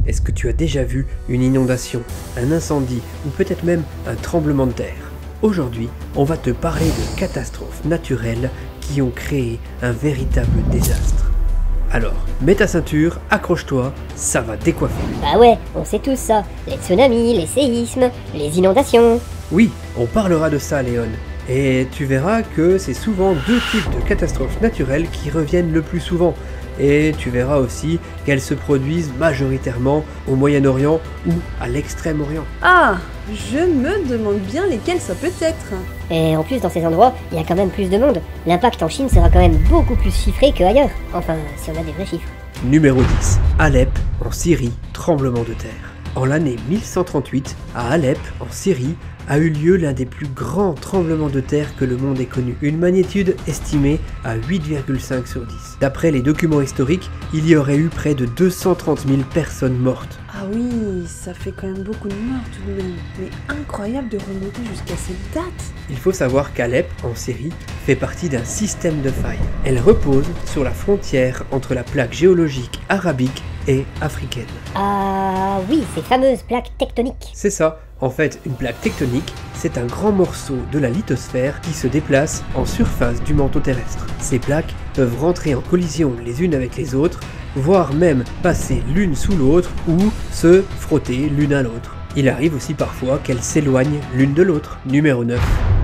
Est-ce que tu as déjà vu une inondation, un incendie ou peut-être même un tremblement de terre? Aujourd'hui, on va te parler de catastrophes naturelles qui ont créé un véritable désastre. Alors, mets ta ceinture, accroche-toi, ça va décoiffer. Bah ouais, on sait tous ça. Les tsunamis, les séismes, les inondations. Oui, on parlera de ça, Léon. Et tu verras que c'est souvent deux types de catastrophes naturelles qui reviennent le plus souvent. Et tu verras aussi qu'elles se produisent majoritairement au Moyen-Orient ou à l'Extrême-Orient. Ah, je me demande bien lesquels ça peut être. Et en plus, dans ces endroits, il y a quand même plus de monde. L'impact en Chine sera quand même beaucoup plus chiffré qu'ailleurs. Enfin, si on a des vrais chiffres. Numéro 10. Alep, en Syrie, tremblement de terre. En l'année 1138, à Alep, en Syrie, a eu lieu l'un des plus grands tremblements de terre que le monde ait connu. Une magnitude estimée à 8,5 sur 10. D'après les documents historiques, il y aurait eu près de 230 000 personnes mortes. Ah oui, ça fait quand même beaucoup de morts tout de même. Mais incroyable de remonter jusqu'à cette date. Il faut savoir qu'Alep, en Syrie, fait partie d'un système de failles. Elle repose sur la frontière entre la plaque géologique arabique et africaine. Ah oui, ces fameuses plaques tectoniques. C'est ça. En fait, une plaque tectonique, c'est un grand morceau de la lithosphère qui se déplace en surface du manteau terrestre. Ces plaques peuvent rentrer en collision les unes avec les autres, voire même passer l'une sous l'autre ou se frotter l'une à l'autre. Il arrive aussi parfois qu'elles s'éloignent l'une de l'autre. Numéro 9.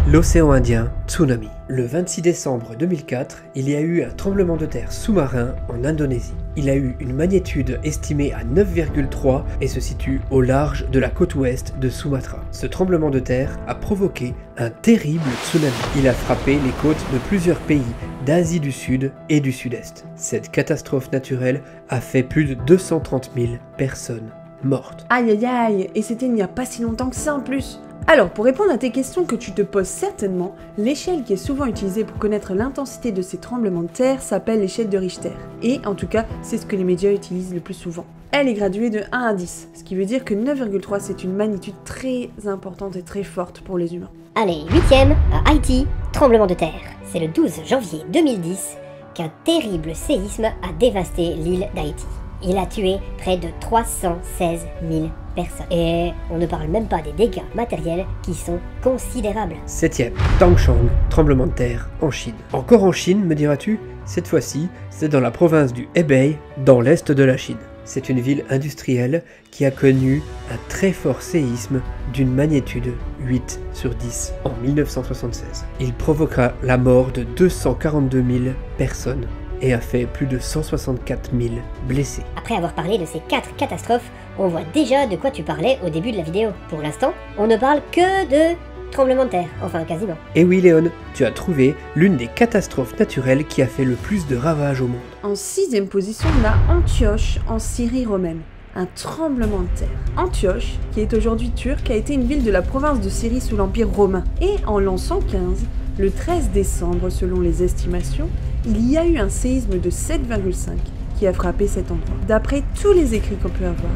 L'océan Indien, tsunami. Le 26 décembre 2004, il y a eu un tremblement de terre sous-marin en Indonésie. Il a eu une magnitude estimée à 9,3 et se situe au large de la côte ouest de Sumatra. Ce tremblement de terre a provoqué un terrible tsunami. Il a frappé les côtes de plusieurs pays d'Asie du Sud et du Sud-Est. Cette catastrophe naturelle a fait plus de 230 000 personnes mortes. Aïe aïe aïe, et c'était il n'y a pas si longtemps que ça en plus. Alors, pour répondre à tes questions que tu te poses certainement, l'échelle qui est souvent utilisée pour connaître l'intensité de ces tremblements de terre s'appelle l'échelle de Richter. Et en tout cas, c'est ce que les médias utilisent le plus souvent. Elle est graduée de 1 à 10, ce qui veut dire que 9,3 c'est une magnitude très importante et très forte pour les humains. Allez, 8ème, à Haïti, tremblement de terre. C'est le 12 janvier 2010 qu'un terrible séisme a dévasté l'île d'Haïti. Il a tué près de 316 000 personnes. Et on ne parle même pas des dégâts matériels qui sont considérables. 7ème, Tangshan, tremblement de terre en Chine. Encore en Chine, me diras-tu? Cette fois-ci, c'est dans la province du Hebei, dans l'est de la Chine. C'est une ville industrielle qui a connu un très fort séisme d'une magnitude 8 sur 10 en 1976. Il provoqua la mort de 242 000 personnes et a fait plus de 164 000 blessés. Après avoir parlé de ces 4 catastrophes, on voit déjà de quoi tu parlais au début de la vidéo. Pour l'instant, on ne parle que de tremblement de terre, enfin quasiment. Et oui Léon, tu as trouvé l'une des catastrophes naturelles qui a fait le plus de ravages au monde. En 6ème position, on a Antioche en Syrie romaine. Un tremblement de terre. Antioche, qui est aujourd'hui turque, a été une ville de la province de Syrie sous l'Empire romain. Et en l'an 115, le 13 décembre selon les estimations, il y a eu un séisme de 7,5 qui a frappé cet endroit. D'après tous les écrits qu'on peut avoir,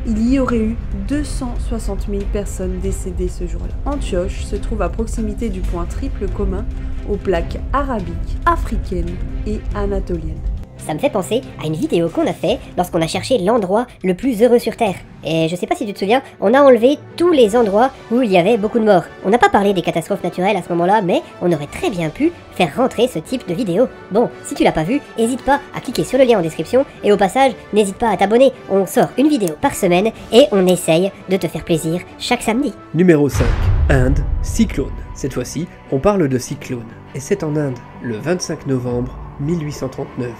il y aurait eu 260 000 personnes décédées ce jour-là. Antioche se trouve à proximité du point triple commun aux plaques arabiques, africaines et anatoliennes. Ça me fait penser à une vidéo qu'on a fait lorsqu'on a cherché l'endroit le plus heureux sur Terre. Et je sais pas si tu te souviens, on a enlevé tous les endroits où il y avait beaucoup de morts. On n'a pas parlé des catastrophes naturelles à ce moment-là, mais on aurait très bien pu faire rentrer ce type de vidéo. Bon, si tu l'as pas vu, n'hésite pas à cliquer sur le lien en description, et au passage, n'hésite pas à t'abonner. On sort une vidéo par semaine, et on essaye de te faire plaisir chaque samedi. Numéro 5. Inde, cyclone. Cette fois-ci, on parle de cyclone. Et c'est en Inde, le 25 novembre 1839.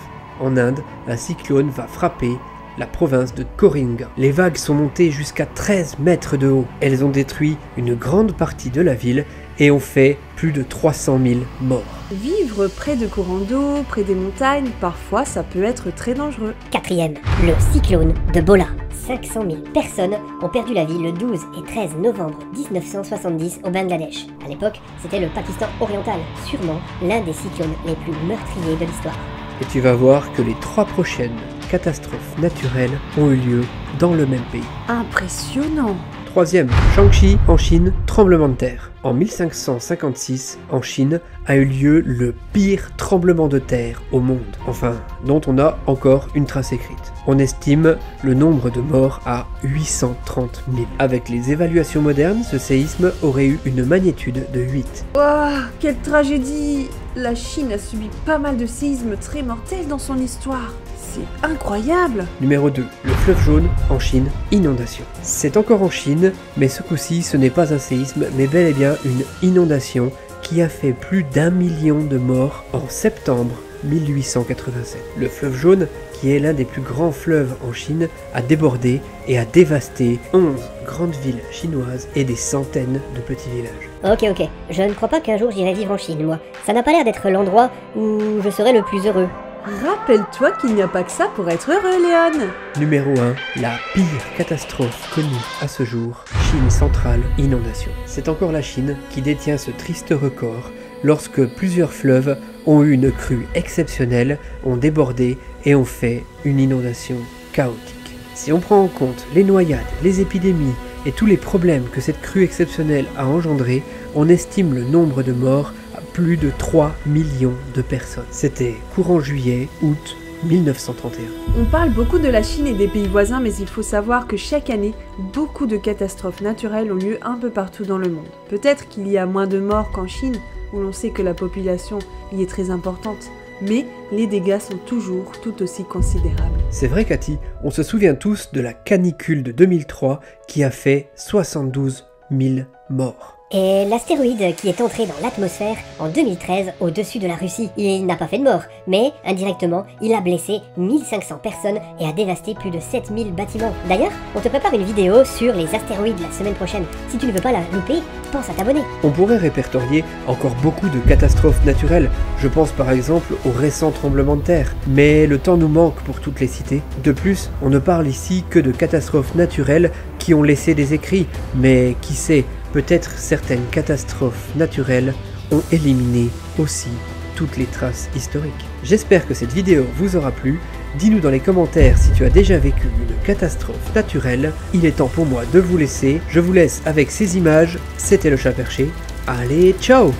En Inde, un cyclone va frapper la province de Coringa. Les vagues sont montées jusqu'à 13 mètres de haut. Elles ont détruit une grande partie de la ville et ont fait plus de 300 000 morts. Vivre près de courants d'eau, près des montagnes, parfois ça peut être très dangereux. 4ème, le cyclone de Bola. 500 000 personnes ont perdu la vie le 12 et 13 novembre 1970 au Bangladesh. À l'époque, c'était le Pakistan oriental, sûrement l'un des cyclones les plus meurtriers de l'histoire. Et tu vas voir que les 3 prochaines catastrophes naturelles ont eu lieu dans le même pays. Impressionnant! Troisième, Shaanxi en Chine, tremblement de terre. En 1556, en Chine, a eu lieu le pire tremblement de terre au monde, enfin, dont on a encore une trace écrite. On estime le nombre de morts à 830 000. Avec les évaluations modernes, ce séisme aurait eu une magnitude de 8. Ouah, quelle tragédie! La Chine a subi pas mal de séismes très mortels dans son histoire. C'est incroyable! Numéro 2. Le fleuve jaune en Chine, inondation. C'est encore en Chine, mais ce coup-ci ce n'est pas un séisme, mais bel et bien une inondation qui a fait plus d'1 million de morts en septembre 1887. Le fleuve jaune, qui est l'un des plus grands fleuves en Chine, a débordé et a dévasté 11 grandes villes chinoises et des centaines de petits villages. Ok, je ne crois pas qu'un jour j'irai vivre en Chine, moi. Ça n'a pas l'air d'être l'endroit où je serai le plus heureux. Rappelle-toi qu'il n'y a pas que ça pour être heureux, Léon. Numéro 1. La pire catastrophe connue à ce jour, Chine centrale, inondation. C'est encore la Chine qui détient ce triste record lorsque plusieurs fleuves ont eu une crue exceptionnelle, ont débordé et ont fait une inondation chaotique. Si on prend en compte les noyades, les épidémies et tous les problèmes que cette crue exceptionnelle a engendrés, on estime le nombre de morts à plus de 3 millions de personnes. C'était courant juillet, août 1931. On parle beaucoup de la Chine et des pays voisins, mais il faut savoir que chaque année, beaucoup de catastrophes naturelles ont lieu un peu partout dans le monde. Peut-être qu'il y a moins de morts qu'en Chine, où l'on sait que la population y est très importante, mais les dégâts sont toujours tout aussi considérables. C'est vrai, Cathy, on se souvient tous de la canicule de 2003 qui a fait 72 000 morts. Et l'astéroïde qui est entré dans l'atmosphère en 2013 au-dessus de la Russie, il n'a pas fait de mort, mais indirectement, il a blessé 1500 personnes et a dévasté plus de 7000 bâtiments. D'ailleurs, on te prépare une vidéo sur les astéroïdes la semaine prochaine. Si tu ne veux pas la louper, pense à t'abonner. On pourrait répertorier encore beaucoup de catastrophes naturelles, je pense par exemple au récent tremblement de terre, mais le temps nous manque pour toutes les citer. De plus, on ne parle ici que de catastrophes naturelles qui ont laissé des écrits, mais qui sait, peut-être certaines catastrophes naturelles ont éliminé aussi toutes les traces historiques. J'espère que cette vidéo vous aura plu. Dis-nous dans les commentaires si tu as déjà vécu une catastrophe naturelle. Il est temps pour moi de vous laisser. Je vous laisse avec ces images. C'était le Chat Perché. Allez, ciao!